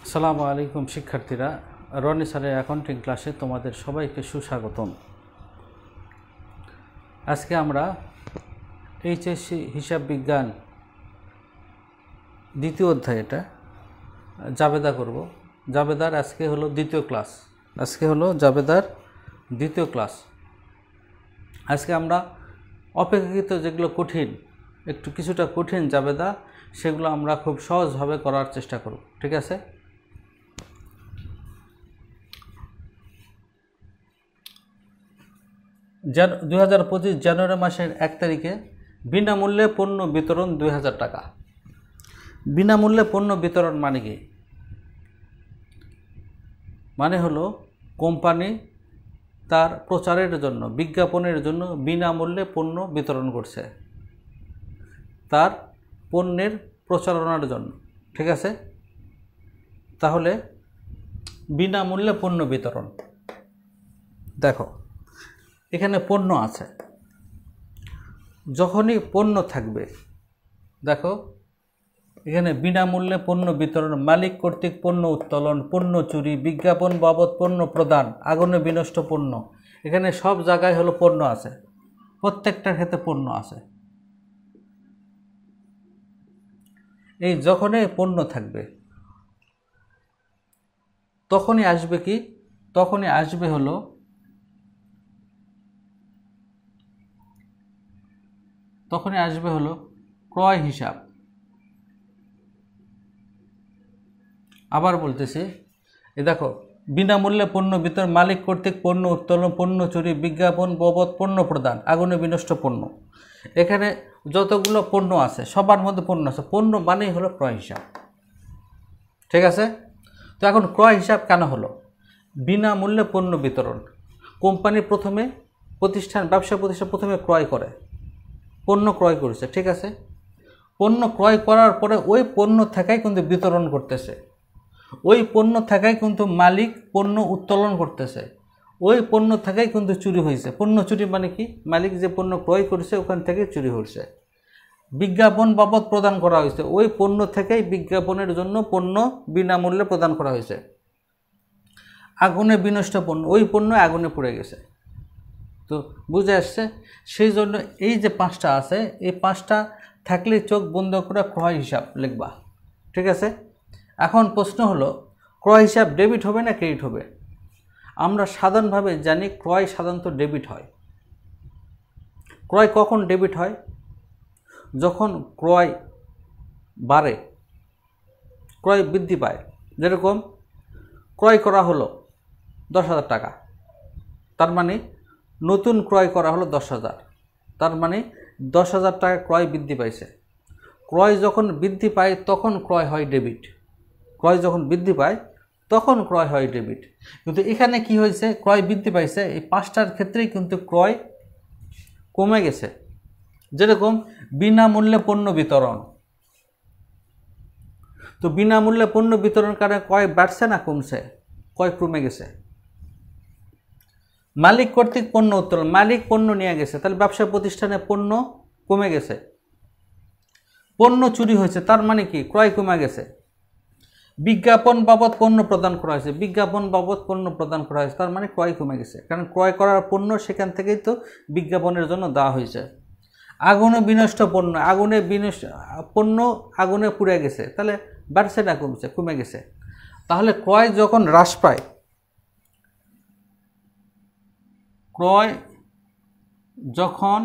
আসসালামু আলাইকুম শিক্ষার্থীরা, রনি স্যারের অ্যাকাউন্টিং ক্লাসে তোমাদের সবাইকে সুস্বাগতম। আজকে আমরা এইচএসসি হিসাব বিজ্ঞান দ্বিতীয় অধ্যায়, এটা জাবেদা করব। জাবেদার আজকে হলো দ্বিতীয় ক্লাস। জাবেদার দ্বিতীয় ক্লাস। আজকে আমরা অপেক্ষাকৃত যেগুলো কঠিন, কিছুটা কঠিন জাবেদা, সেগুলো আমরা খুব সহজভাবে করার চেষ্টা করব। ঠিক আছে? 2025 জানুয়ারি মাসের 1 তারিখে বিনামূল্যে পণ্য বিতরণ 2000 টাকা। বিনামূল্যে পণ্য বিতরণ মানে কি? মানে হলো কোম্পানি তার প্রচারের জন্য, বিজ্ঞাপনের জন্য বিনামূল্যে পণ্য বিতরণ করছে, তার পণ্যের প্রচারণার জন্য। ঠিক আছে? তাহলে বিনামূল্যে পণ্য বিতরণ, দেখো এখানে পণ্য আছে। যখনই পণ্য থাকবে, দেখো এখানে বিনামূল্যে পণ্য বিতরণ, মালিক কর্তৃক পণ্য উত্তোলন, পণ্য চুরি, বিজ্ঞাপন বাবদ পণ্য প্রদান, আগুনে বিনষ্ট পণ্য, এখানে সব জায়গায় হলো পণ্য আছে, প্রত্যেকটার ক্ষেত্রে পণ্য আছে। এই যখনই পণ্য থাকবে তখনই আসবে কি? তখনই আসবে হলো ক্রয় হিসাব। আবার বলতেছি, দেখো বিনামূল্যে পণ্য বিতরণ, মালিক কর্তৃক পণ্য উত্তোলন, পণ্য চুরি, বিজ্ঞাপন বাবদ পণ্য প্রদান, আগুনে বিনষ্ট পণ্য, এখানে যতগুলো পণ্য আছে সবার মধ্যে পণ্য আছে। পণ্য মানেই হলো ক্রয় হিসাব। ঠিক আছে? তো এখন ক্রয় হিসাব কেন হলো? বিনামূল্যে পণ্য বিতরণ, কোম্পানি প্রথমে ব্যবসা প্রতিষ্ঠান প্রথমে ক্রয় করে, পণ্য ক্রয় করেছে। ঠিক আছে? পণ্য ক্রয় করার পরে ওই পণ্য থেকেই কিন্তু বিতরণ করতেছে, ওই পণ্য থেকেই কিন্তু মালিক পণ্য উত্তোলন করতেছে, ওই পণ্য থেকেই কিন্তু চুরি হয়েছে। পণ্য চুরি মানে কি? মালিক যে পণ্য ক্রয় করেছে ওখান থেকে চুরি হয়েছে। বিজ্ঞাপন বাবদ প্রদান করা হয়েছে, ওই পণ্য থেকেই বিজ্ঞাপনের জন্য পণ্য বিনামূল্যে প্রদান করা হয়েছে। আগুনে বিনষ্ট পণ্য, ওই পণ্য আগুনে পুড়ে গেছে। তো বুঝে আসছে? সেই জন্য এই যে 5টা আছে, এই 5টা থাকলে চোখ বন্ধ করে ক্রয় হিসাব লিখবা। ঠিক আছে? এখন প্রশ্ন হলো, ক্রয় হিসাব ডেবিট হবে না ক্রেডিট হবে? আমরা সাধারণভাবে জানি ক্রয় সাধারণত ডেবিট হয়। ক্রয় কখন ডেবিট হয়? যখন ক্রয় বাড়ে, ক্রয় বৃদ্ধি পায়। যেরকম ক্রয় করা হলো 10,000 টাকা, তার মানে নতুন ক্রয় করা হলো 10,000, তার মানে 10,000 টাকা ক্রয় বৃদ্ধি পাইছে। ক্রয় যখন বৃদ্ধি পায় তখন ক্রয় হয় ডেবিট। ক্রয় যখন বৃদ্ধি পায় তখন ক্রয় হয় ডেবিট। কিন্তু এখানে কি হয়েছে? ক্রয় বৃদ্ধি পাইছে, এই 5টার ক্ষেত্রেই কিন্তু ক্রয় কমে গেছে। যেরকম বিনামূল্যে পণ্য বিতরণ, তো বিনামূল্যে পণ্য বিতরণ কারণে ক্রয় বাড়ছে না কমছে? ক্রয় কমে গেছে। মালিক কর্তৃক পণ্য উত্তোলন, মালিক পণ্য নিয়ে গেছে, তাহলে ব্যবসা প্রতিষ্ঠানে পণ্য কমে গেছে। পণ্য চুরি হয়েছে, তার মানে কি? ক্রয় কমে গেছে। বিজ্ঞাপন বাবদ পণ্য প্রদান করা হয়েছে, বিজ্ঞাপন বাবদ পণ্য প্রদান করা হয়েছে, তার মানে ক্রয় কমে গেছে, কারণ ক্রয় করার পণ্য সেখান থেকেই তো বিজ্ঞাপনের জন্য দেওয়া হয়েছে। আগুনে বিনষ্ট পণ্য, পণ্য আগুনে পুড়ে গেছে, তাহলে বাড়ছে না কমছে? কমে গেছে। তাহলে ক্রয় যখন হ্রাস পায়, ক্রয় যখন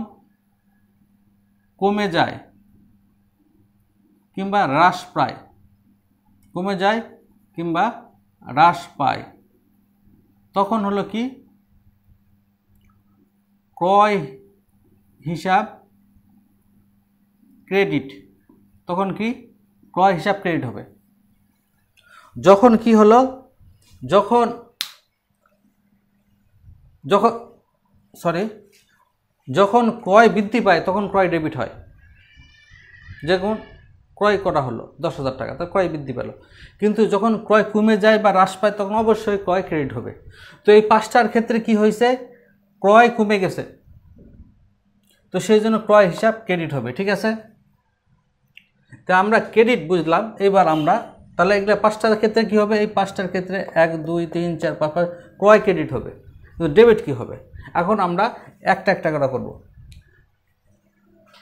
কমে যায় কিংবা হ্রাস পায়, কমে যায় কিংবা হ্রাস পায়, তখন হলো কি? ক্রয় হিসাব ক্রেডিট। তখন কি? ক্রয় হিসাব ক্রেডিট হবে। যখন কি হলো? যখন ক্রয় বৃদ্ধি পায় তখন ক্রয় ডেবিট হয়। যেমন ক্রয় করা হলো 10,000 টাকা, তো ক্রয় বৃদ্ধি পেল। কিন্তু যখন ক্রয় কমে যায় বা হ্রাস পায় তখন অবশ্যই ক্রয় ক্রেডিট হবে। তো এই 5টার ক্ষেত্রে কি হয়েছে? ক্রয় কমে গেছে, তো সেই জন্য ক্রয় হিসাব ক্রেডিট হবে। ঠিক আছে? তো আমরা ক্রেডিট বুঝলাম, এবার আমরা তাহলে এগুলো 5টার ক্ষেত্রে কী হবে? এই 5টার ক্ষেত্রে 1 2 3 4 5 ক্রয় ক্রেডিট হবে, কিন্তু ডেবিট কী হবে? এখন আমরা একটা একটা করে করব।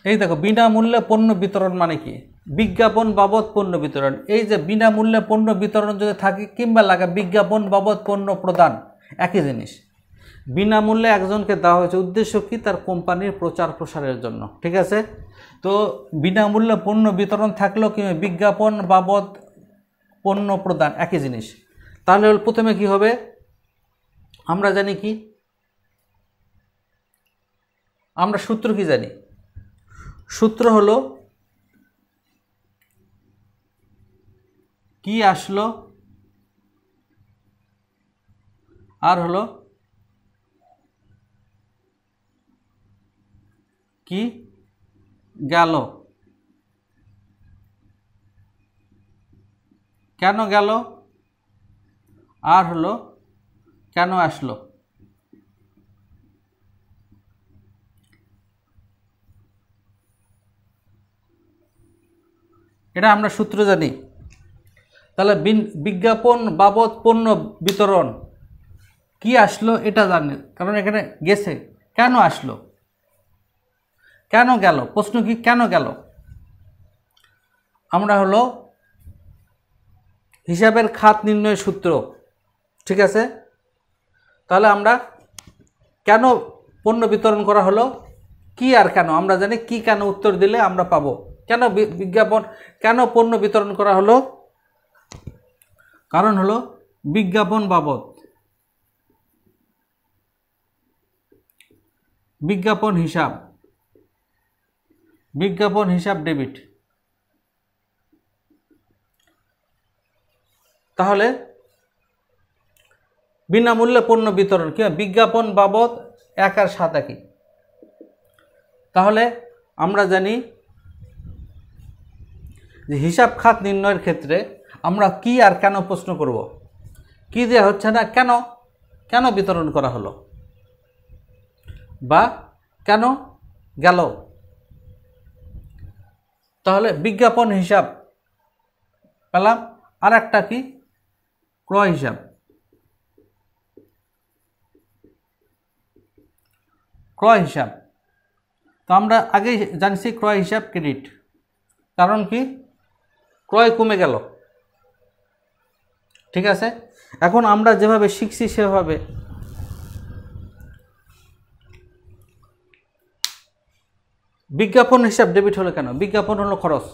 এই দেখো, বিনামূল্যে পণ্য বিতরণ মানে কি? বিজ্ঞাপন বাবদ পণ্য বিতরণ। এই যে বিনামূল্যে পণ্য বিতরণ যদি থাকে কিংবা লাগে বিজ্ঞাপন বাবদ পণ্য প্রদান, একই জিনিস। বিনামূল্যে একজনকে দেওয়া হয়েছে, উদ্দেশ্য কি? তার কোম্পানির প্রচার প্রসারের জন্য, ঠিক আছে? তো বিনামূল্যে পণ্য বিতরণ থাকলেও কি বিজ্ঞাপন বাবদ পণ্য প্রদান, একই জিনিস। তাহলে প্রথমে কি হবে? আমরা জানি কি, আমরা সূত্র কি জানি? সূত্র হলো কি আসলো আর হলো কি গেল। কেন গেল আর হলো কেন আসলো। এটা আমরা সূত্র জানি। তাহলে বিজ্ঞাপন বাবদ পণ্য বিতরণ কি আসলো এটা জানি, কারণ এখানে গেছে। কেন আসলো, কেন গেল, প্রশ্ন কি কেন গেল? আমরা হলো হিসাবের খাত নির্ণয়ের সূত্র, ঠিক আছে? তাহলে আমরা কেন পণ্য বিতরণ করা হলো, কি আর কেন আমরা জানি। কি কেন উত্তর দিলে আমরা পাবো কেন বিজ্ঞাপন, কেন পণ্য বিতরণ করা হলো। কারণ হলো বিজ্ঞাপন বাবদ, বিজ্ঞাপন হিসাব ডেবিট। তাহলে বিনামূল্যে পণ্য বিতরণ কি বিজ্ঞাপন বাবদ 1 আর 7 একই। তাহলে আমরা জানি যে হিসাব খাত নির্ণয়ের ক্ষেত্রে আমরা কি আর কেন প্রশ্ন করব। কি দেওয়া হচ্ছে না, কেন কেন বিতরণ করা হলো বা কেন গেল। তাহলে বিজ্ঞাপন হিসাব পেলাম, আর একটা কি ক্রয় হিসাব। ক্রয় হিসাব তো আমরা আগেই জানছি ক্রয় হিসাব ক্রেডিট। কারণ কি ক্রয় কমে গেল, ঠিক আছে? এখন আমরা যেভাবে শিখছি সেভাবে বিজ্ঞাপন হিসাব ডেবিট হলো কেন? বিজ্ঞাপন হলো খরচ,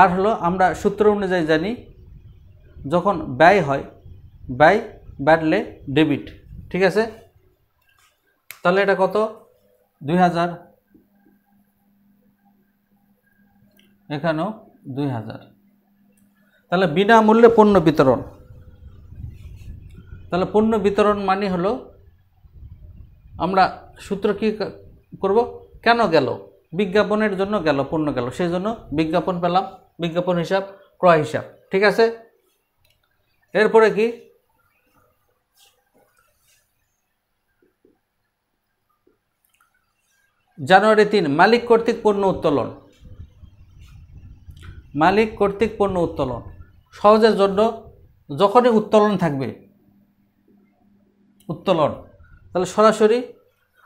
আর হলো আমরা সূত্র অনুযায়ী জানি যখন ব্যয় হয়, ব্যয় বাড়লে ডেবিট, ঠিক আছে? তাহলে এটা কত? 2000, এখানেও 2000। তাহলে বিনামূল্যে পণ্য বিতরণ। তাহলে পণ্য বিতরণ মানে হলো আমরা সূত্র কি করব? কেন গেল, বিজ্ঞাপনের জন্য গেল, পণ্য গেল, সেই জন্য বিজ্ঞাপন পেলাম, বিজ্ঞাপন হিসাব ক্রয় হিসাব, ঠিক আছে? এরপরে কি জানুয়ারি 3 মালিক কর্তৃক পণ্য উত্তোলন। মালিক কর্তৃক পণ্য উত্তোলন সহজের জন্য যখনই উত্তোলন থাকবে, উত্তোলন, তাহলে সরাসরি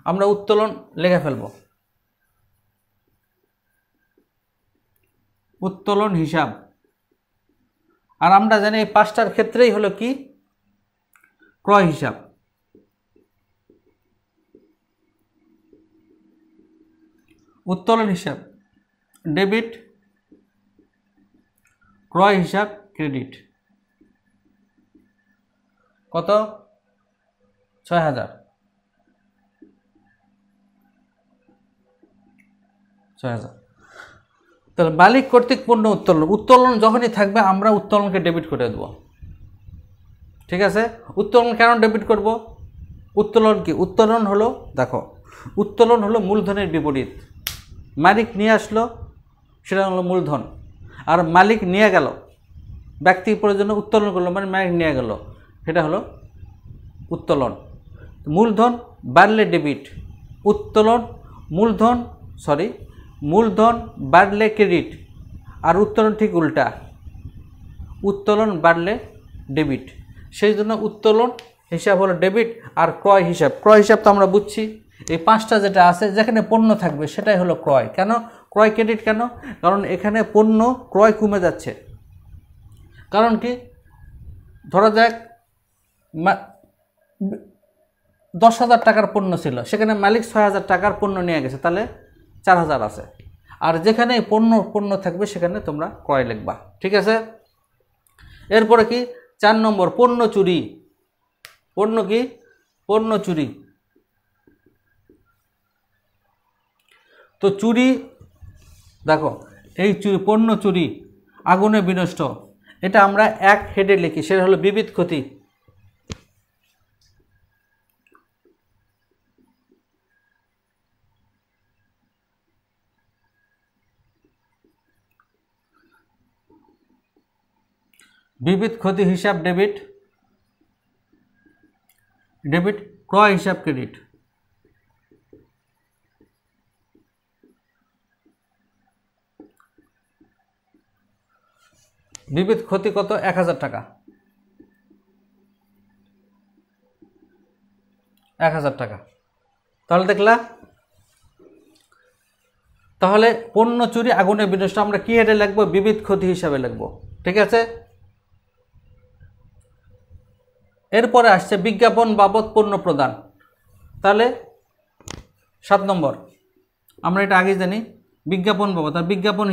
আমরা উত্তোলন লিখে ফেলব। উত্তোলন হিসাব। আর আমরা জানি এই 5টার ক্ষেত্রেই হলো কি ক্রয় হিসাব। উত্তোলন হিসাব ডেবিট, ক্রয় হিসাব ক্রেডিট। কত? 6000। তাহলে মালিক কর্তৃক পণ্য উত্তোলন, উত্তোলন যখনই থাকবে আমরা উত্তোলনকে ডেবিট করে দেব, ঠিক আছে? উত্তোলন কেন ডেবিট করব? উত্তোলন কি? উত্তোলন হলো, দেখো, উত্তোলন হলো মূলধনের বিপরীত। মালিক নিয়ে আসলো সেটা হলো মূলধন, আর মালিক নিয়ে গেল, ব্যক্তি প্রয়োজনে উত্তোলন করলো মানে মালিক নিয়ে গেল, সেটা হলো উত্তোলন। মূলধন বাড়লে ডেবিট, উত্তোলন মূলধন বাড়লে ক্রেডিট, আর উত্তোলন ঠিক উল্টা, উত্তোলন বাড়লে ডেবিট, সেই জন্য উত্তোলন হিসাব হলো ডেবিট। আর ক্রয় হিসাব তো আমরা বুঝছি, এই 5টা যেটা আছে যেখানে পণ্য থাকবে সেটাই হলো ক্রয়। কেন ক্রয় ক্রেডিট কেন? কারণ এখানে পণ্য ক্রয় কমে যাচ্ছে। কারণ কি, ধরা যাক 10,000 টাকার পণ্য ছিল, সেখানে মালিক 6,000 টাকার পণ্য নিয়ে গেছে, তাহলে 4,000 আছে। আর যেখানে পণ্য থাকবে সেখানে তোমরা ক্রয় লিখবা, ঠিক আছে। এরপরে কি 4 নম্বর, পণ্য চুরি। পণ্য কি? পণ্য চুরি। তো চুরি, দেখো এই পণ্য চুরি, আগুনে বিনষ্ট, এটা আমরা এক হেডে লিখি, সেটা হলো বিবিধ ক্ষতি। বিবিধ ক্ষতি হিসাব ডেবিট, ক্রয় হিসাব ক্রেডিট। বিবিধ ক্ষতি কত? 1,000 টাকা, 1,000 টাকা। তাহলে দেখলা, তাহলে পণ্য চুরি, আগুনে বিনষ্ট আমরা কি হেডে লিখবো? বিবিধ ক্ষতি হিসাবে লিখবো, ঠিক আছে। এরপরে আসছে বিজ্ঞাপন বাবদ পণ্য প্রদান। তাহলে 7 নম্বর, আমরা এটা আগে জানি, বিজ্ঞাপন বাবদ, আর বিজ্ঞাপন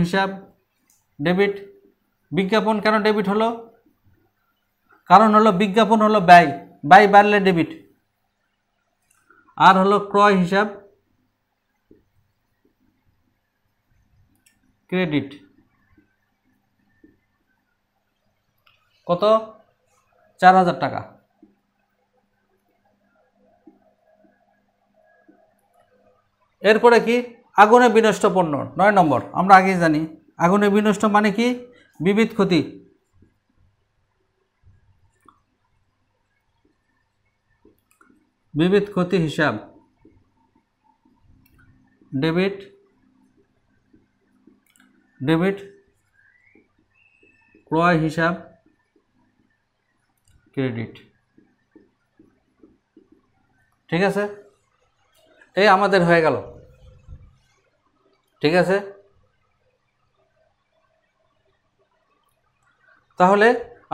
হিসাব ডেবিট। বিজ্ঞাপন কেন ডেবিট হলো? কারণ হলো বিজ্ঞাপন হলো ব্যয় বাড়লে ডেবিট। আর হলো ক্রয় হিসাব ক্রেডিট। কত? 4,000 টাকা। এরপরে কি? আগুনে বিনষ্ট পণ্য, 9 নম্বর, আমরা আগেই জানি আগুনে বিনষ্ট মানে কি? বিবিধ ক্ষতি। বিবিধ ক্ষতি হিসাব ডেবিট, ক্রয় হিসাব ক্রেডিট, ঠিক আছে। এই আমাদের হয়ে গেল, ঠিক আছে। তাহলে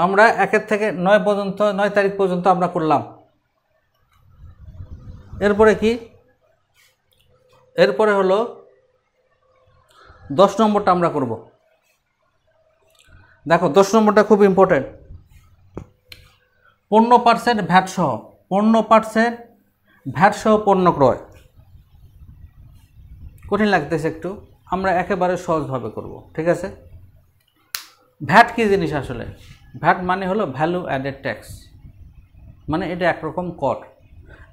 আমরা 1 থেকে 9 পর্যন্ত, 9 তারিখ পর্যন্ত আমরা করলাম। এরপরে কি? এরপরে হলো 10 নম্বরটা আমরা করব। দেখো 10 নম্বরটা খুব ইম্পর্টেন্ট। 15% ভ্যাট সহ, 15% ভ্যাট সহ পণ্য ক্রয়। কঠিন লাগতেছে একটু, আমরা একেবারে সহজভাবে করব, ঠিক আছে। ভ্যাট কি জিনিস আসলে? ভ্যাট মানে হলো ভ্যালু অ্যাডেড ট্যাক্স, মানে এটা একরকম কর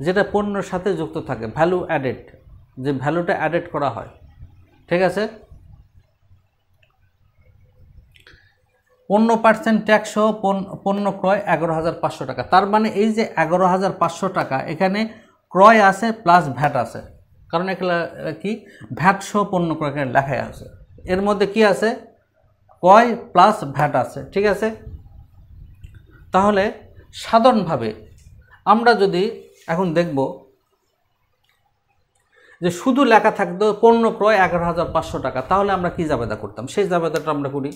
যেটা পণ্যের সাথে যুক্ত থাকে, ভ্যালু অ্যাডেড, যে ভ্যালুটা অ্যাডেড করা হয়, ঠিক আছে। 15% ট্যাক্স সহ পণ্য ক্রয় 11,500 টাকা। তার মানে এই যে 11,500 টাকা, এখানে ক্রয় আছে প্লাস ভ্যাট আছে, কারণ এখানে কি ভ্যাট সহ পণ্য ক্রয় এখানে লেখাই আছে। এর মধ্যে কি আছে? ক্রয় প্লাস ভ্যাট আছে, ঠিক আছে। তাহলে সাধারণভাবে আমরা যদি এখন দেখব যে শুধু লেখা থাকতো পণ্য ক্রয় 11,500 টাকা, তাহলে আমরা কি জাবেদা করতাম? সেই জাবেদাটা আমরা করি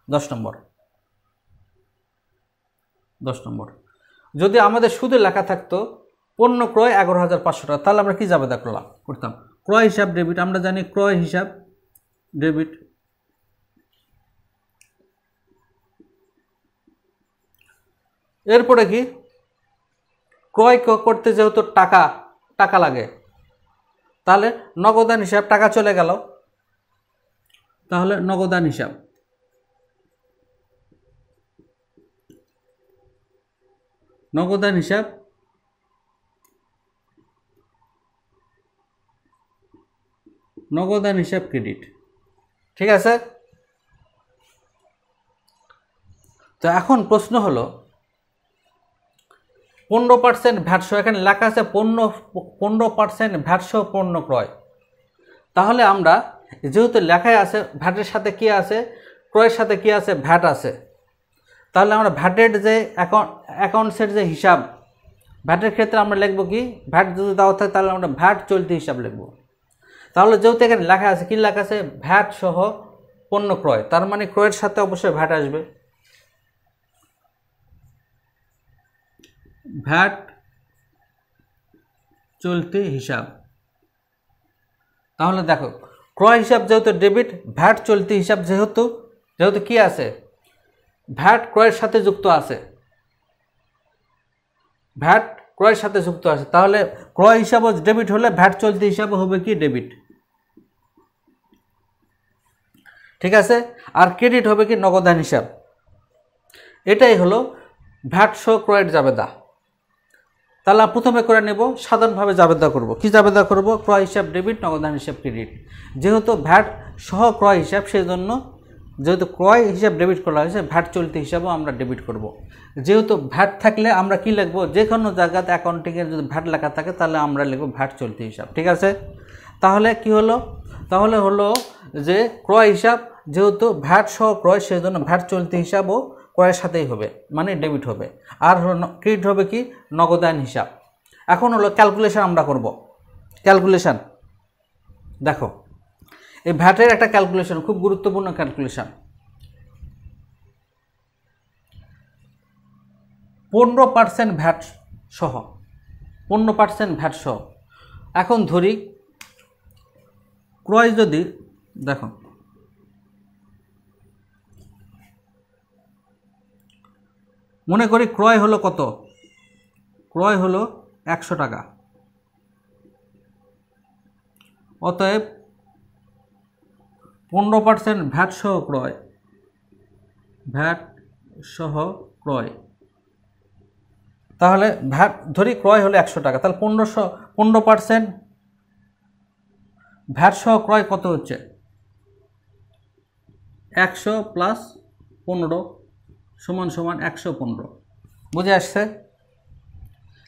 10 নম্বর। যদি আমাদের শুধু লেখা থাকতো পণ্য ক্রয় 11,500 টাকা, তাহলে আমরা কি জাবেদা করতাম? ক্রয় হিসাব ডেবিট, আমরা জানি ক্রয় হিসাব ডেবিট, এরপরে কি ক্রয় করতে যেহেতু টাকা লাগে, তাহলে নগদান হিসাব, টাকা চলে গেল, তাহলে নগদান হিসাব, ক্রেডিট, ঠিক আছে। তো এখন প্রশ্ন হলো 15% ভ্যাট সহ, এখানে লেখা আছে 15% ভ্যাট সহ পণ্য ক্রয়, তাহলে আমরা যেহেতু লেখায় আছে ভ্যাটের সাথে কি আছে, ক্রয়ের সাথে কি আছে, ভ্যাট আছে, তাহলে আমরা ভ্যাটের যে অ্যাকাউন্টসের যে হিসাব, ভ্যাটের ক্ষেত্রে আমরা লিখব কি, ভ্যাট যদি দেওয়া থাকে তাহলে আমরা ভ্যাট চলতি হিসাব লিখব। তাহলে যেহেতু এখানে লেখা আছে, কি লেখা আছে, ভ্যাট সহ পণ্য ক্রয়, তার মানে ক্রয়ের সাথে অবশ্যই ভ্যাট আসবে। ভ্যাট চলতি হিসাব। তাহলে দেখো ক্রয় হিসাব যেহেতু ডেবিট, ভ্যাট চলতি হিসাব যেহেতু কি আছে, ভ্যাট ক্রয়ের সাথে যুক্ত আছে, ভ্যাট ক্রয়ের সাথে যুক্ত আছে, তাহলে ক্রয় হিসাবও ডেবিট হলে ভ্যাট চলতি হিসাবও হবে কি, ডেবিট। ঠিক আছে, আর ক্রেডিট হবে কি, নগদান হিসাব। এটাই হলো ভ্যাট সহ ক্রয়ের জাবেদা। তাহলে প্রথমে করে নেব, সাধারণভাবে জাবেদা করব। কি জাবেদা করব, ক্রয় হিসাব ডেবিট, নগদান হিসাব ক্রেডিট। যেহেতু ভ্যাট সহ ক্রয় হিসাব, সেই জন্য যেহেতু ক্রয় হিসাব ডেবিট করা হয়েছে, ভ্যাট চলতি হিসাবও আমরা ডেবিট করব। যেহেতু ভ্যাট থাকলে আমরা কি লিখব, যে কোনো জায়গাতে অ্যাকাউন্টিংয়ের যদি ভ্যাট লেখা থাকে তাহলে আমরা লিখব ভ্যাট চলতি হিসাব। ঠিক আছে, তাহলে কি হলো, তাহলে হলো যে ক্রয় হিসাব যেহেতু ভ্যাট সহ ক্রয়, সেই জন্য ভ্যাট চলতি হিসাবও ক্রয়ের সাথেই হবে, মানে ডেবিট হবে। আর ক্রেডিট হবে কি, নগদায়ন হিসাব। এখন হলো ক্যালকুলেশন আমরা করব। ক্যালকুলেশন দেখো, এই ভ্যাটের একটা ক্যালকুলেশন, খুব গুরুত্বপূর্ণ ক্যালকুলেশন। 15% ভ্যাট সহ, 15% ভ্যাট সহ। এখন ধরি ক্রয় যদি, দেখো মনে করি ক্রয় হলো কত, ক্রয় হলো 100 টাকা। অতএব 15% ভ্যাট সহ ক্রয়, ভ্যাট সহ ক্রয়। তাহলে ভ্যাট ধরি ক্রয় হলো 100 টাকা, তাহলে 15% ভ্যাট সহ ক্রয় কত হচ্ছে, 100 প্লাস 15 সমান 115। বুঝে আসছে?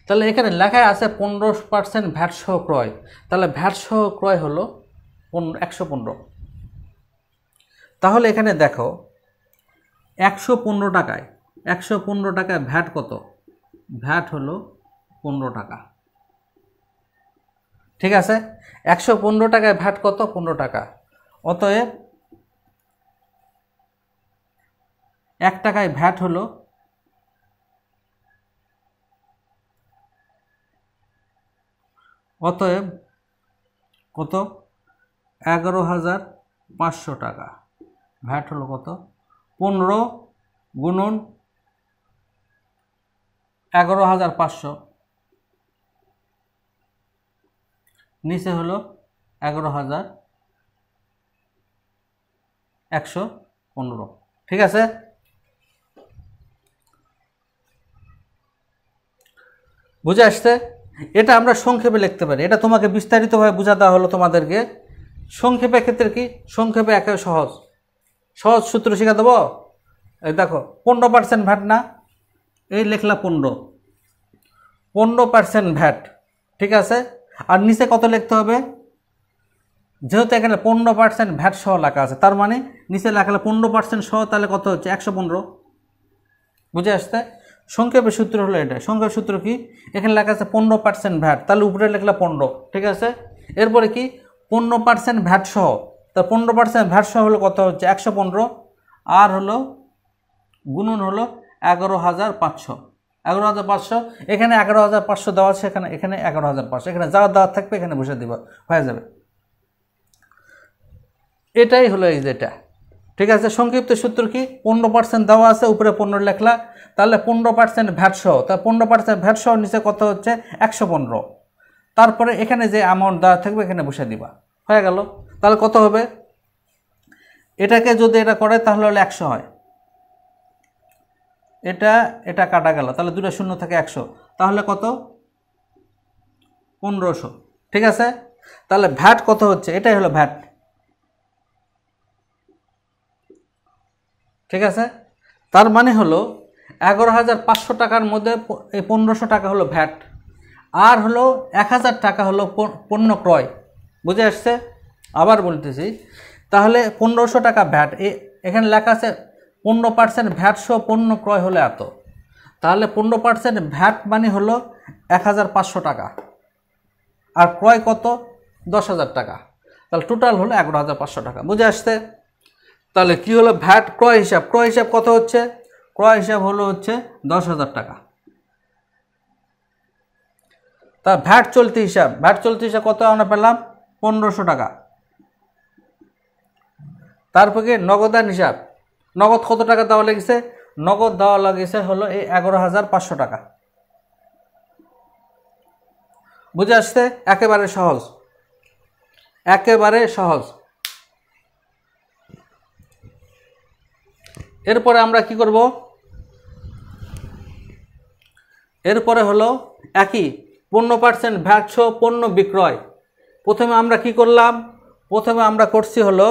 তাহলে এখানে লেখায় আছে 15% ভ্যাট সহ ক্রয়, তাহলে ভ্যাট সহ ক্রয় হলো 115। তাহলে এখানে দেখো 115 টাকায়, 115 টাকায় ভ্যাট কত, ভ্যাট হলো 15 টাকা। ঠিক আছে, 115 টাকায় ভ্যাট কত, 15 টাকা। অতএব 1 টাকায় ভ্যাট হলো, অতএব কত, 11,500 টাকা। ভ্যাট হলো কত, 15 গুণন 11,500, নিচে হলো 11,115। ঠিক আছে, বুঝে আসছে? এটা আমরা সংক্ষেপে লিখতে পারি, এটা তোমাকে বিস্তারিতভাবে বোঝা দেওয়া হলো তোমাদেরকে। সংক্ষেপের ক্ষেত্রে কি, সংক্ষেপে একেবারে সহজ সহজ সূত্র শিখা দেবো। এই দেখো 15% ভ্যাট না, এই লেখলা 15% ভ্যাট। ঠিক আছে, আর নিচে কত লিখতে হবে, যেহেতু এখানে 15% ভ্যাট সহ লেখা আছে, তার মানে নিচে লেখা 15% সহ, তাহলে কত হচ্ছে, 115। বুঝে আসতে? সংক্ষেপের সূত্র হলো এটা। সংক্ষেপের সূত্র কি, এখানে লেখা আছে 15% ভ্যাট, তাহলে উপরে লেখলা 15। ঠিক আছে, এরপরে কি, 15% ভ্যাট সহ, তা 15% ভ্যাট সহ হলো কত হচ্ছে, 115। আর হলো গুণন হলো 11,500, 11,500। এখানে 11,500 দেওয়া আছে, এখানে 11,500, এখানে যা দেওয়া থাকবে এখানে বসে দিবা, হয়ে যাবে। এটাই হলো এই যেটা। ঠিক আছে, সংক্ষিপ্ত সূত্র কি, 15% দেওয়া আছে, উপরে 15 লেখলা, তাহলে 15% ভ্যাট সহ, তা 15% ভ্যাট সহ নিচে কত হচ্ছে, 115। তারপরে এখানে যে অ্যামাউন্ট দেওয়া থাকবে এখানে বসে দিবা, হয়ে গেল। তাহলে কত হবে, এটাকে যদি এটা করে তাহলে হলো 100 হয়, এটা কাটা গেল, তাহলে দুটো শূন্য থাকে 100, তাহলে কত, 1500। ঠিক আছে, তাহলে ভ্যাট কত হচ্ছে, এটাই হলো ভ্যাট। ঠিক আছে, তার মানে হলো 11,500 টাকার মধ্যে এই 1500 টাকা হলো ভ্যাট, আর হলো 1000 টাকা হলো পণ্য ক্রয়। বুঝে আসছে? আবার বলতেছি, তাহলে 1500 টাকা ভ্যাট, এখানে লেখা আছে 15% ভ্যাট সহ পণ্য ক্রয় হলে এত, তাহলে 15% ভ্যাট মানে হলো 1500 টাকা, আর ক্রয় কত 10,000 টাকা, তাহলে টোটাল হলো 11,500 টাকা। বুঝে আসছে? তাহলে কি হলো ভ্যাট ক্রয় হিসাব, ক্রয় হিসাব কত হচ্ছে, ক্রয় হিসাব হচ্ছে 10,000 টাকা। তা ভ্যাট চলতি হিসাব, ভ্যাট চলতি হিসাব কত আমরা পেলাম 1500 টাকা। তারপরে নগদান হিসাব, নগদ কত টাকা দেওয়া লেগেছে, নগদ দেওয়া লেগেছে হলো এই 11,500 টাকা। বুঝে আসছে? একেবারে সহজ, একেবারে সহজ। এরপরে আমরা কি করব, এরপরে হলো একই 15% ভ্যাট সহ পণ্য বিক্রয়। প্রথমে আমরা কি করলাম, প্রথমে আমরা করছি হলো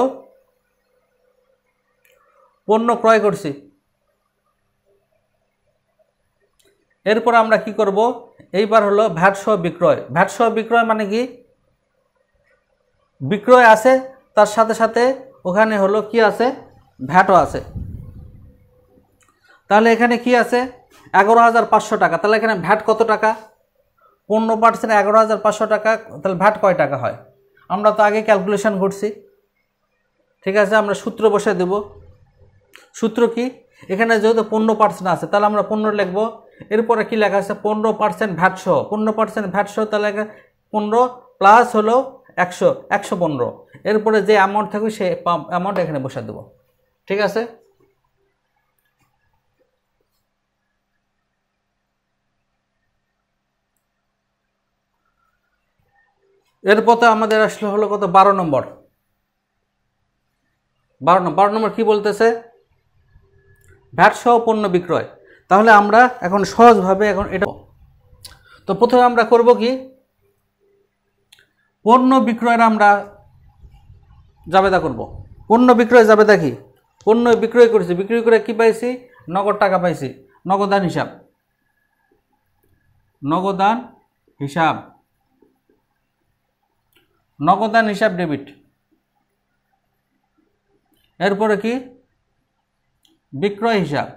পণ্য ক্রয় করছি, এরপর আমরা কি করব, এইবার হলো ভ্যাট সহ বিক্রয়। ভ্যাট সহ বিক্রয় মানে কি, বিক্রয় আছে তার সাথে সাথে ওখানে হলো কি আছে, ভ্যাটও আছে। তাহলে এখানে কি আছে 11,500 টাকা, তাহলে এখানে ভ্যাট কত টাকা, 15% 11,500 টাকা, তাহলে ভ্যাট কয় টাকা হয়, আমরা তো আগে ক্যালকুলেশন করছি। ঠিক আছে, আমরা সূত্র বসে দেব। সূত্র কি, এখানে যেহেতু 15% আছে তাহলে আমরা 15 লিখব, এরপরে কি লেখা আছে 15% ভ্যাট সহ, 15% ভ্যাট সহ, তাহলে 15 প্লাস হলো 100, 115, এরপরে যে অ্যামাউন্ট থাকবে সেই অ্যামাউন্ট এখানে বসে দেব। ঠিক আছে, এরপর তো আমাদের আসলে হলো কত 12 নম্বর। 12 নম্বর কি বলতেছে, ভ্যাট সহ পণ্য বিক্রয়। তাহলে আমরা এখন সহজভাবে এখন এটা, তো প্রথমে আমরা করব কি, পণ্য বিক্রয়ের আমরা জাবেদা করব। পণ্য বিক্রয় জাবেদা কি, পণ্য বিক্রয় করেছি, বিক্রি করে কি পাইছি, নগদ টাকা পাইছি, নগদান হিসাব, নগদান হিসাব, নগদান হিসাব ডেবিট। এরপরে কি বিক্রয় হিসাব,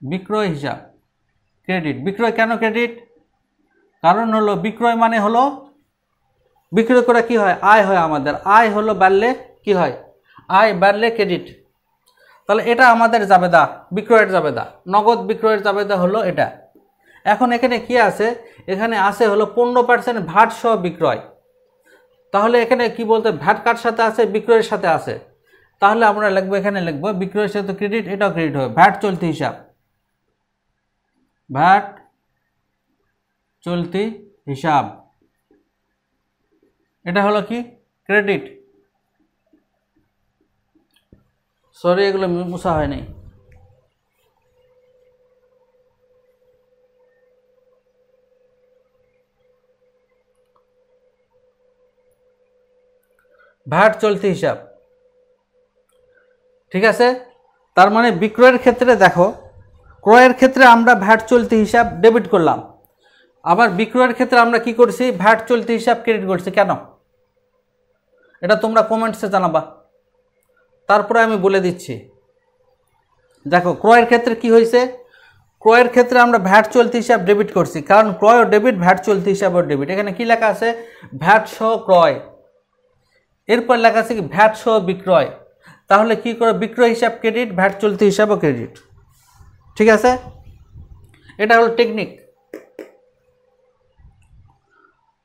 বিক্রয় হিসাব ক্রেডিট। বিক্রয় কেন ক্রেডিট, কারণ হলো বিক্রয় মানে হলো বিক্রয় করে কি হয়, আয় হয়, আমাদের আয় হলো বাড়লে কি হয়, আয় বাড়লে ক্রেডিট। তাহলে এটা আমাদের জাবেদা, বিক্রয়ের জাবেদা, নগদ বিক্রয়ের জাবেদা হলো এটা। এখন এখানে কি আছে, এখানে আছে হলো 15% ভ্যাট সহ বিক্রয়। তাহলে এখানে কি বলতে, ভ্যাট কার সাথে আছে, বিক্রয়ের সাথে আছে, তাহলে আমরা লিখবো, এখানে লিখবো বিক্রয়ের সাথে ক্রেডিট, এটাও ক্রেডিট হবে, ভ্যাট চলতি হিসাব, ভ্যাট চলতি হিসাব, এটা হলো কি ক্রেডিট। সরি এগুলো মুছা হয়নি। ভ্যাট চলতি হিসাব, ঠিক আছে। তার মানে বিক্রয়ের ক্ষেত্রে দেখো, ক্রয়ের ক্ষেত্রে আমরা ভ্যাট চলতি হিসাব ডেবিট করলাম, আবার বিক্রয়ের ক্ষেত্রে আমরা কি করছি, ভ্যাট চলতি হিসাব ক্রেডিট করছি। কেন, এটা তোমরা কমেন্টসে জানাবা, তারপরে আমি বলে দিচ্ছি। দেখো ক্রয়ের ক্ষেত্রে কি হয়েছে, ক্রয়ের ক্ষেত্রে আমরা ভ্যাট চলতি হিসাব ডেবিট করছি, কারণ ক্রয় ও ডেবিট, ভ্যাট চলতি হিসাব ও ডেবিট। এখানে কি লেখা আছে, ভ্যাট সহ ক্রয়, এরপর লেখা আছে কি ভ্যাট সহ বিক্রয়। তাহলে কি করে, বিক্রয় হিসাব ক্রেডিট, ভ্যাট চলতি হিসাব ও ক্রেডিট। ঠিক আছে, এটা হলো টেকনিক।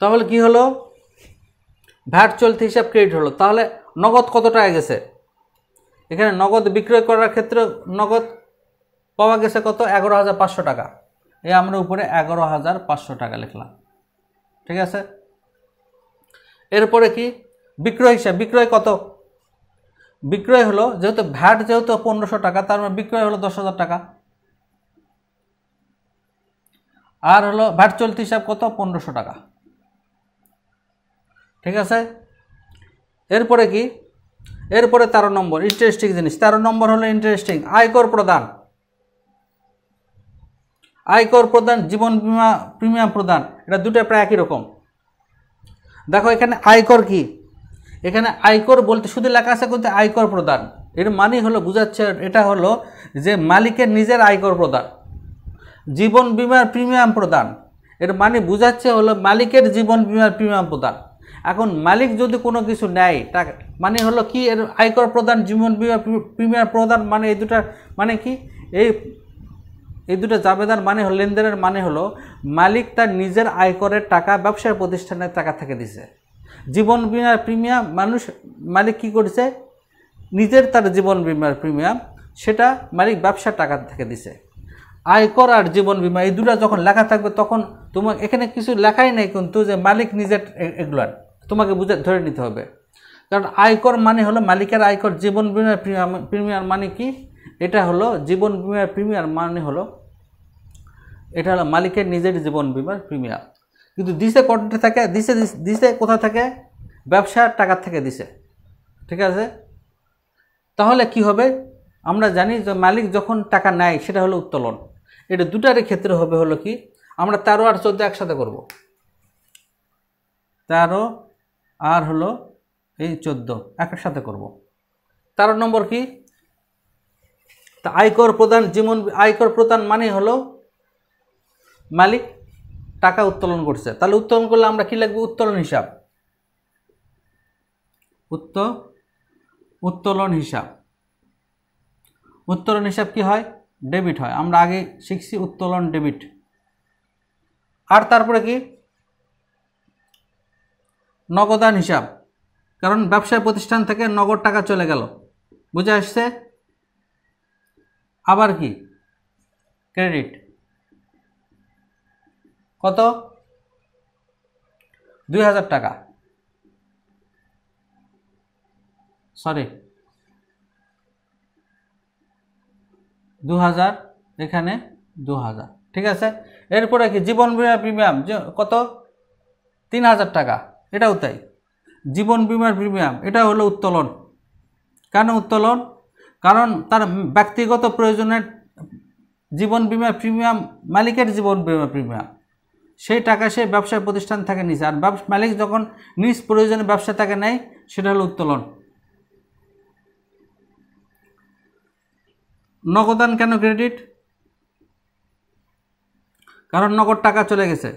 তাহলে কি হলো, ভ্যাট চলতি হিসাব ক্রেডিট হলো। তাহলে নগদ কত টাকা গেছে, এখানে নগদ বিক্রয় করার ক্ষেত্রে নগদ পাওয়া গেছে কত, 11,500 টাকা। এই আমরা উপরে 11,500 টাকা লিখলাম। ঠিক আছে, এরপরে কি বিক্রয় হিসাব, বিক্রয় কত, বিক্রয় হলো যেহেতু ভ্যাট যেহেতু 1500 টাকা, তার মানে বিক্রয় হলো 10,000 টাকা, আর হলো ভ্যাট চলতি হিসাব কত, 1500 টাকা। ঠিক আছে, এরপরে কি, এরপরে 13 নম্বর ইন্টারেস্টিং জিনিস। 13 নম্বর হলো ইন্টারেস্টিং, আয়কর প্রদান। আয়কর প্রদান, জীবন বীমা প্রিমিয়াম প্রদান, এটা দুটো প্রায় একই রকম। দেখো এখানে আয়কর কি, এখানে আয়কর বলতে শুধু লেখা আছে কিন্তু আয়কর প্রদান, এর মানে হলো বুঝাচ্ছে এটা হলো যে মালিকের নিজের আয়কর প্রদান। জীবন বীমার প্রিমিয়াম প্রদান, এর মানে বুঝাচ্ছে হলো মালিকের জীবন বীমার প্রিমিয়াম প্রদান। এখন মালিক যদি কোনো কিছু নেয় টাকা মানে হলো কি, এর আয়কর প্রদান জীবন বীমা প্রিমিয়াম প্রদান মানে এই দুটার মানে কি, এই দুটো জাবেদার মানে হলো লেনদেনের মানে হলো মালিক তার নিজের আয়করের টাকা ব্যবসায় প্রতিষ্ঠানের টাকা থেকে দিছে। জীবন বীমার প্রিমিয়াম মালিক কি করেছে, নিজের তার জীবন বীমার প্রিমিয়াম সেটা মালিক ব্যবসার টাকা থেকে দিছে। আয়কর আর জীবন বীমা এই দুটো যখন লেখা থাকবে তখন তোমার এখানে কিছু লেখাই নেই কিন্তু যে মালিক নিজের এগুলার, তোমাকে ধরে নিতে হবে। কারণ আয়কর মানে হলো মালিকের আয়কর, জীবন বীমার প্রিমিয়াম মানে কি, এটা হলো জীবন বীমার প্রিমিয়াম মানে হলো এটা হলো মালিকের নিজের জীবন বীমার প্রিমিয়াম। কিন্তু দিছে কোথা থেকে দিছে কোথা থেকে, ব্যবসার টাকা থেকে দিছে। ঠিক আছে, তাহলে কি হবে, আমরা জানি যে মালিক যখন টাকা নেয় সেটা হলো উত্তোলন। এটা দুটারই ক্ষেত্রে হবে হলো কি, আমরা 13 আর 14 একসাথে করব। 13 আর হলো এই 14 একসাথে করব। 13 নম্বর কি, তা আয়কর প্রদান আয়কর প্রদান মানে হলো মালিক টাকা উত্তোলন করছে। তাহলে উত্তোলন করলে আমরা কি লিখব, উত্তোলন হিসাব। উত্তোলন হিসাব, উত্তোলন হিসাব কি হয়, ডেবিট হয়। আমরা আগে শিখছি উত্তোলন ডেবিট। আর তারপরে কি, নগদান হিসাব, কারণ ব্যবসায় প্রতিষ্ঠান থেকে নগদ টাকা চলে গেল, বুঝে আসছে। আবার কি, ক্রেডিট, কত, 2000 টাকা, সরি 2000, এখানে 2000। ঠিক আছে, এরপরে কি, জীবন বীমা প্রিমিয়াম কত, 3000 টাকা, এটাও তাই। জীবন বীমার প্রিমিয়াম এটা হলো উত্তোলন। কেন উত্তোলন, কারণ তার ব্যক্তিগত প্রয়োজনের জীবন বীমা প্রিমিয়াম, মালিকের জীবন বীমা প্রিমিয়াম সেই টাকা সে ব্যবসায় প্রতিষ্ঠান থেকে নিছে, আর মালিক যখন নিজ প্রয়োজনে ব্যবসা থেকে নেয় সেটা হলো উত্তোলন। নগদান কেন ক্রেডিট, কারণ নগদ টাকা চলে গেছে।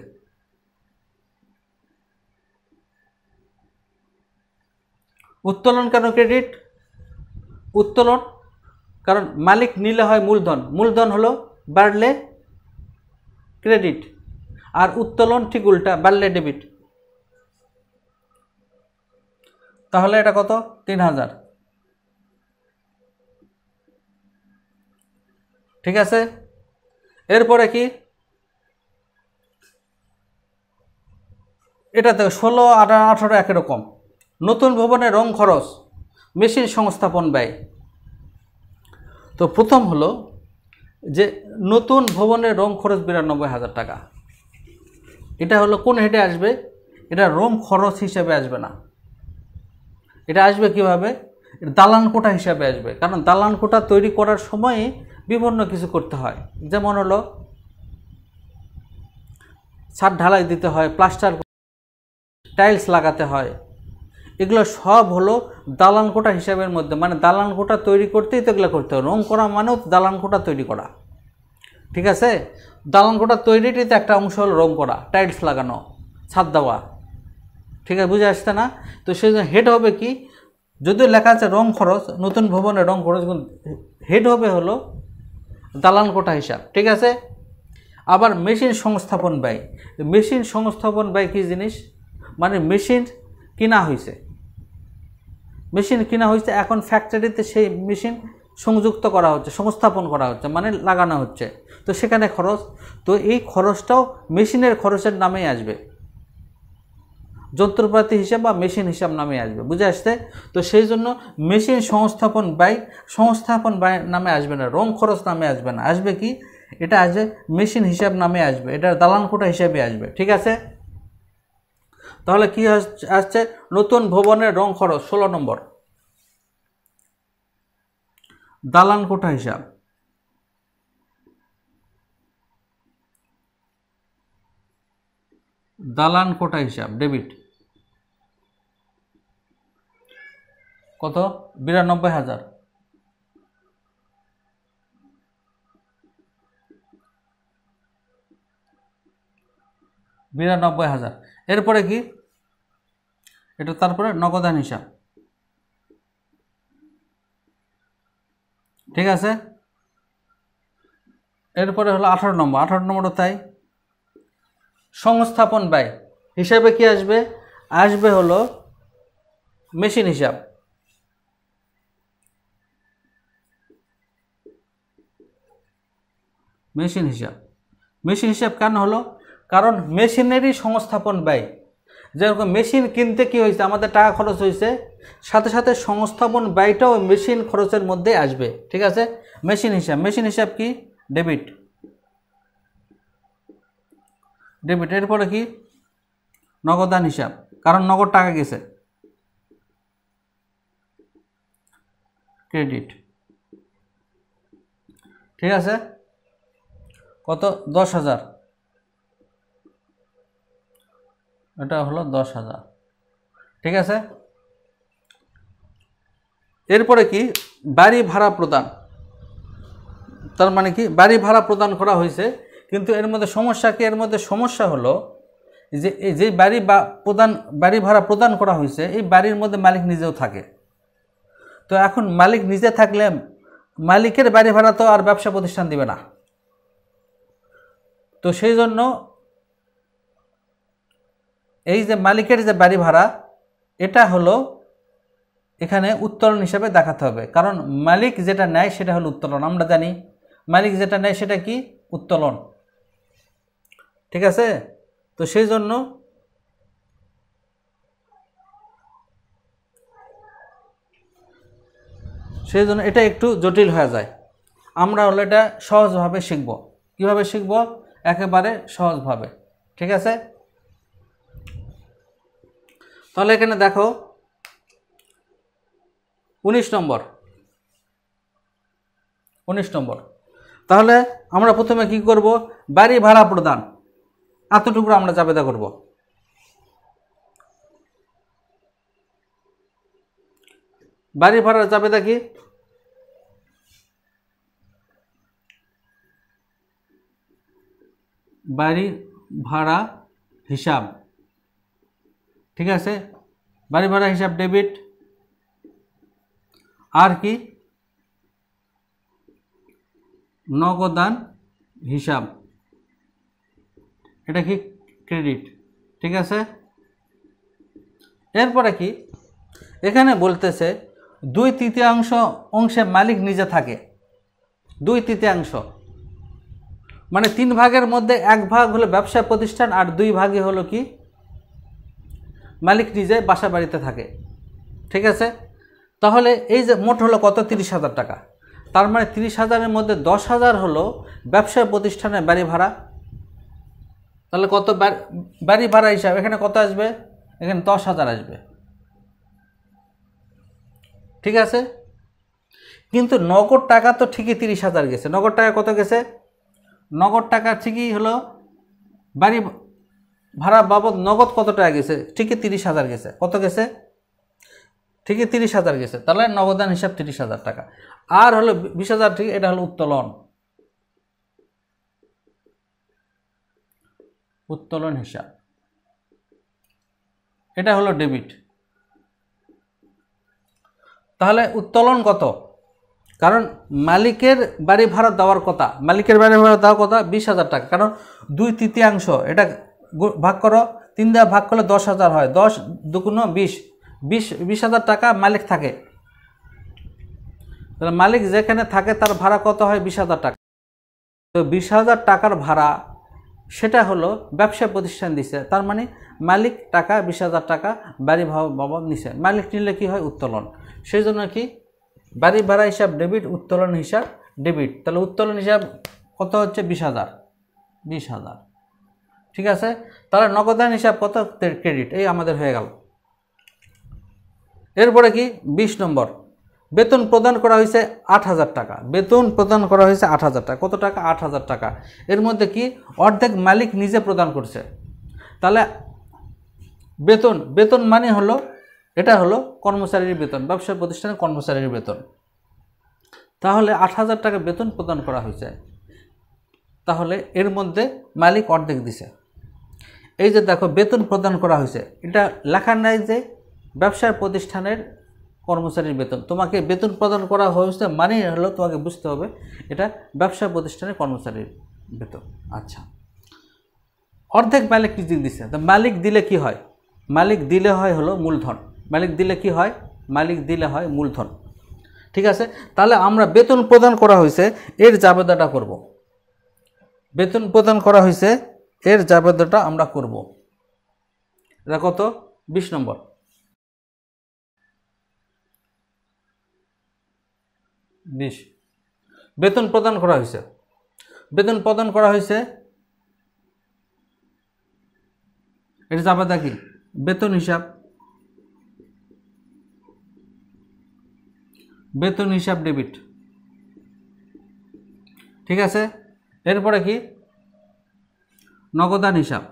উত্তোলন কেন ক্রেডিট, উত্তোলন কারণ মালিক নিলে হয় মূলধন, মূলধন হলো বাড়লে ক্রেডিট, আর উত্তোলন ঠিক উল্টা, বাড়লে ডেবিট। তাহলে এটা কত, 3000। ঠিক আছে, এরপরে কি, এটাতে 16, 18 একই রকম। নতুন ভবনের রং খরচ, মেশিন সংস্থাপন ব্যয়। তো প্রথম হলো যে নতুন ভবনের রং খরচ 92,000 টাকা। এটা হলো কোন হেডে আসবে, এটা রং খরচ হিসেবে আসবে না, এটা আসবে কিভাবে, দালান কোটা হিসাবে আসবে। কারণ দালান কোটা তৈরি করার সময় বিভিন্ন কিছু করতে হয়, যেমন হলো ছাদ ঢালাই দিতে হয়, প্লাস্টার, টাইলস লাগাতে হয়, এগুলো সব হলো দালান কোটা হিসাবের মধ্যে। মানে দালান কোটা তৈরি করতেই তো এগুলো করতে হয়, রং করা মানেও দালান কোটা তৈরি করা। ঠিক আছে, দালান কোটা তৈরিটিতে একটা অংশ হলো রং করা, টাইলস লাগানো, ছাদ দেওয়া। ঠিক আছে, বুঝে আসছে না। তো সেই জন্য হেড হবে কি, যদিও লেখা আছে রং খরচ, নতুন ভবনের রং খরচ, হেড হবে হলো দালান কোটা হিসাব। ঠিক আছে, আবার মেশিন সংস্থাপন ব্যয়। মেশিন সংস্থাপন ব্যয় কী জিনিস, মানে মেশিন কিনা হয়েছে, এখন ফ্যাক্টরিতে সেই মেশিন সংযুক্ত করা হচ্ছে, সংস্থাপন করা হচ্ছে, মানে লাগানো হচ্ছে, তো সেখানে খরচ। তো এই খরচটাও মেশিনের খরচের নামেই আসবে, যন্ত্রপাতি হিসাব বা মেশিন হিসাব নামে আসবে, বুঝে আসছে। তো সেই জন্য মেশিন সংস্থাপন ব্যয় নামে আসবে না, রং খরচ নামে আসবে না, আসবে কি, এটা আসবে মেশিন হিসাব নামে আসবে, এটা দালান কোটা হিসাবে আসবে। ঠিক আছে, তাহলে কি আসছে, নতুন ভবনের রং খরচ 16 নম্বর, দালান কোটা হিসাব। দালান কোটা হিসাব ডেবিট। কত 92,000, এরপরে কি এটা তারপরে নগদান হিসাব, ঠিক আছে। এরপরে হলো 18 নম্বর, 18 নম্বরও তাই। সংস্থাপন ব্যয় হিসাবে কি আসবে, আসবে হলো মেশিন হিসাব। মেশিন হিসাব, মেশিন হিসাব কেন হলো, কারণ মেশিনেরই সংস্থাপন ব্যয়, যেরকম মেশিন কিনতে কি হয়েছে আমাদের টাকা খরচ হয়েছে, সাথে সাথে সংস্থাপন ব্যয়টাও মেশিন খরচের মধ্যে আসবে, ঠিক আছে। মেশিন হিসাব, মেশিন হিসাব কি ডেবিট, ডেবিট। এরপরে কি নগদান হিসাব, কারণ নগদ টাকা গেছে, ক্রেডিট, ঠিক আছে। কত 10,000, এটা হলো 10,000, ঠিক আছে। এরপরে কি বাড়ি ভাড়া প্রদান, তার মানে কি বাড়ি ভাড়া প্রদান করা হয়েছে, কিন্তু এর মধ্যে সমস্যা কি, এর মধ্যে সমস্যা হলো যে এই যে বাড়ি ভাড়া প্রদান করা হয়েছে এই বাড়ির মধ্যে মালিক নিজেও থাকে। তো এখন মালিক নিজে থাকলে মালিকের বাড়ি ভাড়া তো আর ব্যবসা প্রতিষ্ঠান দিবে না, তো সেই জন্য এই যে মালিকের যে বাড়ি ভাড়া এটা হলো এখানে উত্তোলন হিসাবে দেখাতে হবে, কারণ মালিক যেটা নেয় সেটা হলো উত্তোলন। আমরা জানি মালিক যেটা নেয় সেটা কি উত্তোলন, ঠিক আছে। তো সেই জন্য এটা একটু জটিল হয়ে যায়। আমরা হলো এটা সহজভাবে শিখব। কিভাবে শিখব, একেবারে সহজভাবে, ঠিক আছে। তাহলে এখানে দেখো 19 নম্বর, 19 নম্বর। তাহলে আমরা প্রথমে কি করব, বাড়ি ভাড়া প্রদান, এতটুকু আমরা জাবেদা করব। বাড়ি ভাড়ার জাবেদা কি, বাড়ি ভাড়া হিসাব, ঠিক আছে। বাড়ি ভাড়া হিসাব ডেবিট, আর কি নগদান হিসাব, এটা কি ক্রেডিট, ঠিক আছে। এরপরে কি এখানে বলতেছে 2/3 অংশে মালিক নিজে থাকে, 2/3, মানে 3 ভাগের মধ্যে 1 ভাগ হলো ব্যবসা প্রতিষ্ঠান আর 2 ভাগই হলো কি মালিক নিজে বাসা বাড়িতে থাকে, ঠিক আছে। তাহলে এই যে মোট হলো কত 30,000 টাকা, তার মানে 30,000-এর মধ্যে 10,000 হলো ব্যবসা প্রতিষ্ঠানের বাড়ি ভাড়া। তাহলে কত বাড়ি ভাড়া হিসাব এখানে কত আসবে, এখানে 10,000 আসবে, ঠিক আছে। কিন্তু নগদ টাকা তো ঠিকই 30,000 গেছে, নগদ টাকা কত গেছে, নগদ টাকা ঠিকই হলো বাড়ি ভাড়া বাবদ নগদ কত টাকা গেছে, ঠিকই 30,000 গেছে, কত গেছে ঠিকই 30,000 গেছে। তাহলে নগদান হিসাব 30,000 টাকা, আর হলো 20,000, ঠিক এটা হলো উত্তোলন, উত্তোলন হিসাব, এটা হলো ডেবিট। তাহলে উত্তোলন কত, কারণ মালিকের বাড়ি ভাড়া দেওয়ার কথা, মালিকের বাড়ি ভাড়া দেওয়ার কথা 20,000 টাকা, কারণ 2/3 এটা ভাগ করো, 3 দিয়ে ভাগ করলে 10,000 হয়, 10 দুগুণ 20, 20,000 টাকা মালিক থাকে। তাহলে মালিক যেখানে থাকে তার ভাড়া কত হয় 20,000 টাকা। তো 20,000 টাকার ভাড়া সেটা হলো ব্যবসা প্রতিষ্ঠান দিছে, তার মানে মালিক টাকা 20,000 টাকা বাড়ি বাবদ নিছে, মালিক নিলে কি হয় উত্তোলন। সেই জন্য কি বাড়ি ভাড়া হিসাব ডেবিট, উত্তোলন হিসাব ডেবিট। তাহলে উত্তোলন হিসাব কত হচ্ছে 20,000, 20,000, ঠিক আছে। তাহলে নগদান হিসাব কত ক্রেডিট, এই আমাদের হয়ে গেল। এরপরে কি 20 নম্বর, বেতন প্রদান করা হয়েছে 8,000 টাকা, বেতন প্রদান করা হয়েছে 8,000 টাকা, কত টাকা 8,000 টাকা। এর মধ্যে কি অর্ধেক মালিক নিজে প্রদান করছে। তাহলে বেতন মানে হলো এটা হলো কর্মচারীর বেতন, ব্যবসা প্রতিষ্ঠানের কর্মচারীর বেতন। তাহলে 8,000 টাকা বেতন প্রদান করা হয়েছে, তাহলে এর মধ্যে মালিক অর্ধেক দিছে। এই যে দেখো বেতন প্রদান করা হয়েছে, এটা লেখা নাই যে ব্যবসার প্রতিষ্ঠানের কর্মচারীর বেতন। তোমাকে বেতন প্রদান করা হয়েছে মানে হলো তোমাকে বুঝতে হবে এটা ব্যবসা প্রতিষ্ঠানের কর্মচারীর বেতন। আচ্ছা, অর্ধেক মালিক কি দিছে? তো মালিক দিলে কি হয়? মালিক দিলে হয় হলো মূলধন। মালিক দিলে কি হয়? মালিক দিলে হয় মূলধন। ঠিক আছে, তাহলে আমরা বেতন প্রদান করা হয়েছে এর জাবেদাটা করব। বেতন প্রদান করা হয়েছে এর জাবেদাটা আমরা করব। এটা কত? 20 নম্বর। বেতন প্রদান করা হয়েছে, বেতন প্রদান করা হয়েছে এর জাবেদা কি? বেতন হিসাব, বেতন হিসাব ডেবিট। ঠিক আছে, এরপরে কি? নগদান হিসাব,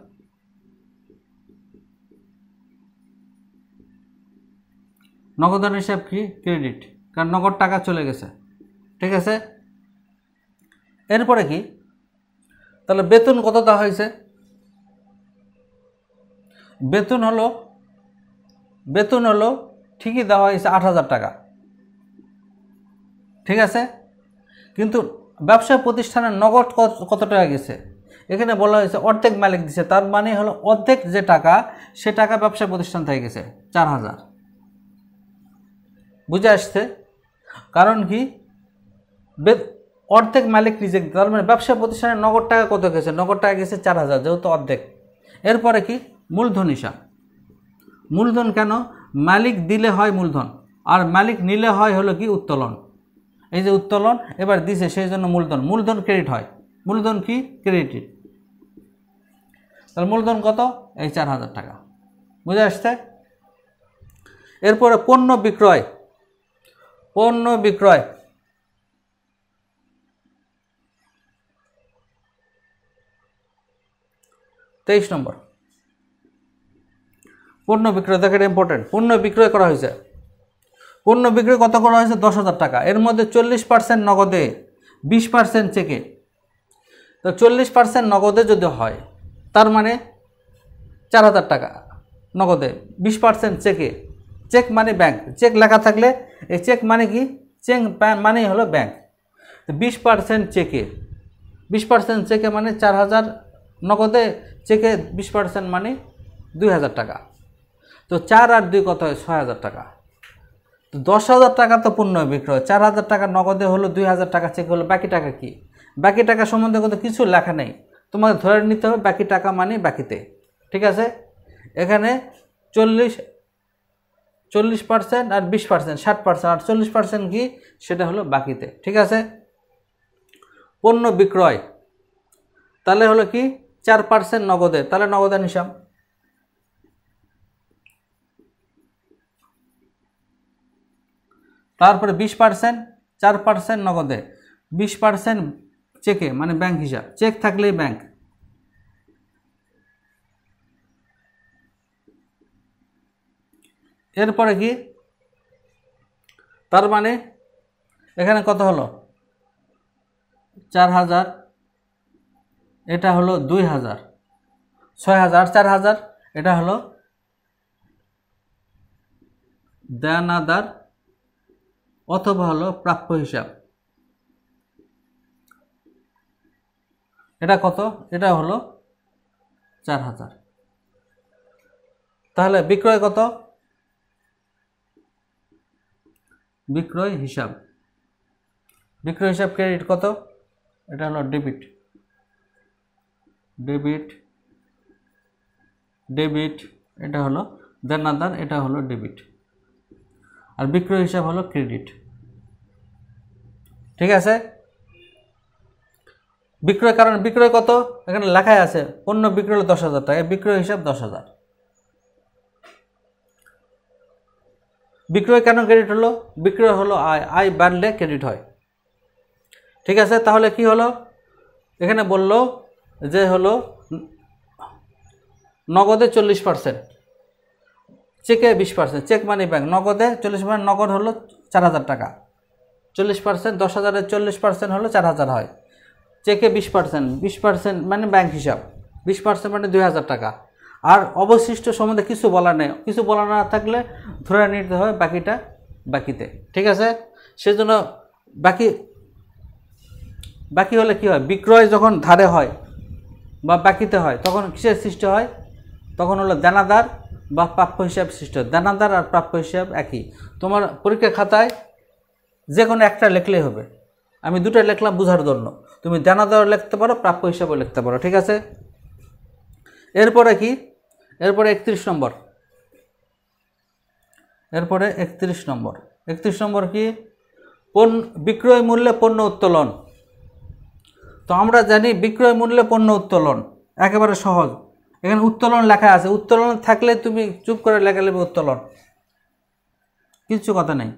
নগদান হিসাব কি? ক্রেডিট, কারণ নগদ টাকা চলে গেছে। ঠিক আছে, এরপরে কি? তাহলে বেতন কত দেওয়া হয়েছে? বেতন হলো ঠিকই দেওয়া হয়েছে 8,000 টাকা। ঠিক আছে, কিন্তু ব্যবসা প্রতিষ্ঠানের নগদ কত টাকা গেছে? এখানে বলা হয়েছে অর্ধেক মালিক দিছে, তার মানে হলো অর্ধেক যে টাকা সে টাকা ব্যবসা প্রতিষ্ঠান থেকে গেছে 4,000। বুঝে আসছে? কারণ কি? অর্ধেক মালিক রিজেক্ট, তার মানে ব্যবসা প্রতিষ্ঠানের নগদ টাকা কত গেছে? নগদ টাকা গেছে 4,000, যেহেতু অর্ধেক। এরপরে কি? মূলধন হিসাব। মূলধন কেন? মালিক দিলে হয় মূলধন, আর মালিক নিলে হয় হলো কি? উত্তোলন। এই যে উত্তোলন এবার দিছে সেই জন্য মূলধন, মূলধন ক্রেডিট হয়। মূলধন কি? ক্রেডিট। তাহলে মূলধন কত? এই 4,000 টাকা। বুঝে আসছে? এরপরে পণ্য বিক্রয়, পণ্য বিক্রয়। তেইশ নম্বর। পণ্য বিক্রয়, দেখেন ইম্পর্টেন্ট। পণ্য বিক্রয় করা হয়েছে, পণ্য বিক্রয় কত করা হয়েছে? 10,000 টাকা। এর মধ্যে 40% নগদে, 20% চেকে। তো 40% নগদে যদি হয় তার মানে 4,000 টাকা নগদে, 20% চেকে। চেক মানে ব্যাংক, চেক লেখা থাকলে এই চেক মানে কি? চেক মানে হলো ব্যাংক। 20% চেকে, 20% চেকে মানে 4,000 নগদে, চেকে 20% মানে 2,000 টাকা। তো 4 আর 2 কত হয়? 6,000 টাকা। তো 10,000 টাকা তো পণ্য বিক্রয়, 4,000 টাকা নগদে হলো, 2,000 টাকা চেক হলো। বাকি টাকা কি? বাকি টাকা সম্বন্ধে কিন্তু কিছু লেখা নেই, তোমাকে ধরে নিতে হবে বাকি টাকা মানে বাকিতে। ঠিক আছে, এখানে 40% আর 20%, 60%, আর 40% কি? সেটা হলো বাকিতে। ঠিক আছে, পণ্য বিক্রয় তাহলে হলো কি? 4% নগদে, তাহলে নগদান হিসাব। তারপরে 20%, 4% নগদে, 20% চেকে মানে ব্যাংক হিসাব, চেক থাকলেই ব্যাংক। এরপরে কি? তার মানে এখানে কত হলো? 4,000, এটা হলো 2,000, 6,000, 4,000, এটা হলো দেনাদার অথবা হলো প্রাপ্য হিসাব। এটা কত? এটা হলো 4,000। তাহলে বিক্রয় কত? বিক্রয় হিসাব, বিক্রয় হিসাব ক্রেডিট কত? এটা হলো ডেবিট, ডেবিট, ডেবিট। এটা হলো দেনাদার, এটা হলো ডেবিট, আর বিক্রয় হিসাব হলো ক্রেডিট। ঠিক আছে, বিক্রয়, কারণ বিক্রয় কত এখানে লেখাই আছে, পণ্য বিক্রয় হলো 10,000 টাকা, বিক্রয় হিসাব 10,000। বিক্রয় কেন ক্রেডিট হলো? বিক্রয় হলো আয়, আয় বাড়লে ক্রেডিট হয়। ঠিক আছে, তাহলে কি হলো? এখানে বলল যে হলো নগদে 40%, চেকে 20%, চেক মানি ব্যাংক, নগদে 40%, নগদ হলো 4000 টাকা, 40%, 10,000-এর 40% হলো 4000 হয়। চেকে 20%, 20% মানে ব্যাংক হিসাব, 20% মানে 2000 টাকা। আর অবশিষ্ট সম্বন্ধে কিছু বলার নেই, কিছু বলা না থাকলে ধরে নিতে হবে বাকিটা বাকিতে, ঠিক আছে। সেজন্য বাকি হলে কি হয়, বিক্রয় যখন ধারে হয় বা বাকিতে হয় তখন কিসের সৃষ্টি হয়, তখন হলো দেনাদার বা প্রাপ্য হিসাব সৃষ্টি হয়। দেনাদার আর প্রাপ্য হিসাব একই। তোমার পরীক্ষা খাতায় যে কোনো একটা লিখলেই হবে, আমি দুটো লিখলাম বোঝার জন্য, তুমি দেনাদার লিখতে পারো, প্রাপ্য হিসাবও লিখতে পারো, ঠিক আছে। এরপরে কি, এরপরে 31 নম্বর, এরপরে 31 নম্বর, 31 নম্বর কি, বিক্রয় মূল্যে পণ্য উত্তোলন। তো আমরা জানি বিক্রয় মূল্যে পণ্য উত্তোলন একেবারে সহজ, এখানে উত্তোলন লেখা আছে, উত্তোলন থাকলে তুমি চুপ করে লেখা নেবে উত্তোলন, কিছু কথা নেই।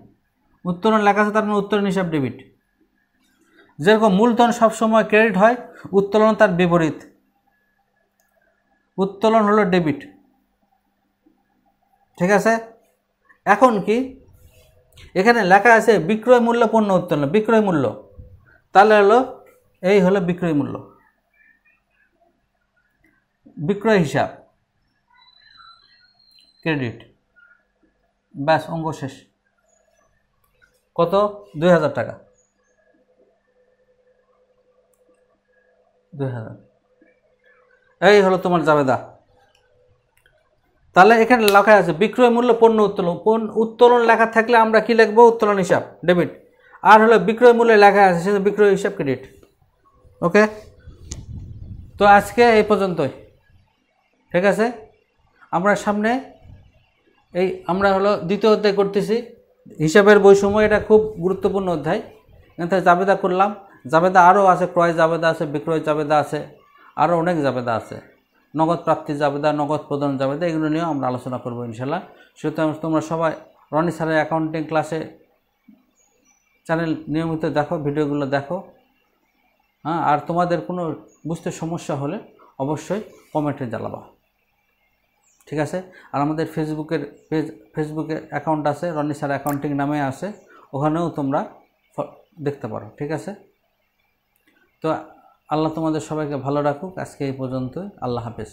উত্তোলন লেখা আছে তার মানে উত্তোলন হিসাব ডেবিট। যেরকম মূলধন সবসময় ক্রেডিট হয়, উত্তোলন তার বিপরীত, উত্তোলন হলো ডেবিট, ঠিক আছে। এখন কি, এখানে লেখা আছে বিক্রয় মূল্য পণ্য উত্তোলন, বিক্রয় মূল্য, তাহলে হলো এই হলো বিক্রয় মূল্য, বিক্রয় হিসাব ক্রেডিট, ব্যাস অঙ্ক শেষ। কত, 2000 টাকা, 2000, এই হলো তোমার জাবেদা। তাহলে এখানে লেখা আছে বিক্রয় মূল্য পণ্য উত্তোলন, উত্তোলন লেখা থাকলে আমরা কি লিখবো, উত্তোলন হিসাব ডেবিট, আর হলো বিক্রয় মূল্যে লেখা আছে সেটা বিক্রয় হিসাব ক্রেডিট। ওকে, তো আজকে এই পর্যন্তই, ঠিক আছে। আমরা সামনে আমরা হলো দ্বিতীয় অধ্যায় করতেছি, হিসাবের বৈষম্য, এটা খুব গুরুত্বপূর্ণ অধ্যায়। এখানে জাবেদা করলাম, জাবেদা আরও আছে, ক্রয় জাবেদা আছে, বিক্রয় জাবেদা আছে, আরও অনেক জাবেদা আছে, নগদ প্রাপ্তি জাবেদা, নগদ প্রদান জাবেদা, এগুলো নিয়েও আমরা আলোচনা করবো ইনশাল্লাহ। সুতরাং তোমরা সবাই রনি স্যারের অ্যাকাউন্টিং ক্লাসে চ্যানেল নিয়মিত দেখো, ভিডিওগুলো দেখো, হ্যাঁ। আর তোমাদের কোনো বুঝতে সমস্যা হলে অবশ্যই কমেন্টে জানাবা, ঠিক আছে। আর আমাদের ফেসবুকে অ্যাকাউন্ট আছে, রনি স্যার অ্যাকাউন্টিং নামে আছে, ওখানেও তোমরা দেখতে পারো, ঠিক আছে। তো আল্লাহ তোমাদের সবাইকে ভালো রাখুক, আজকে এই পর্যন্তই, আল্লাহ হাফেজ।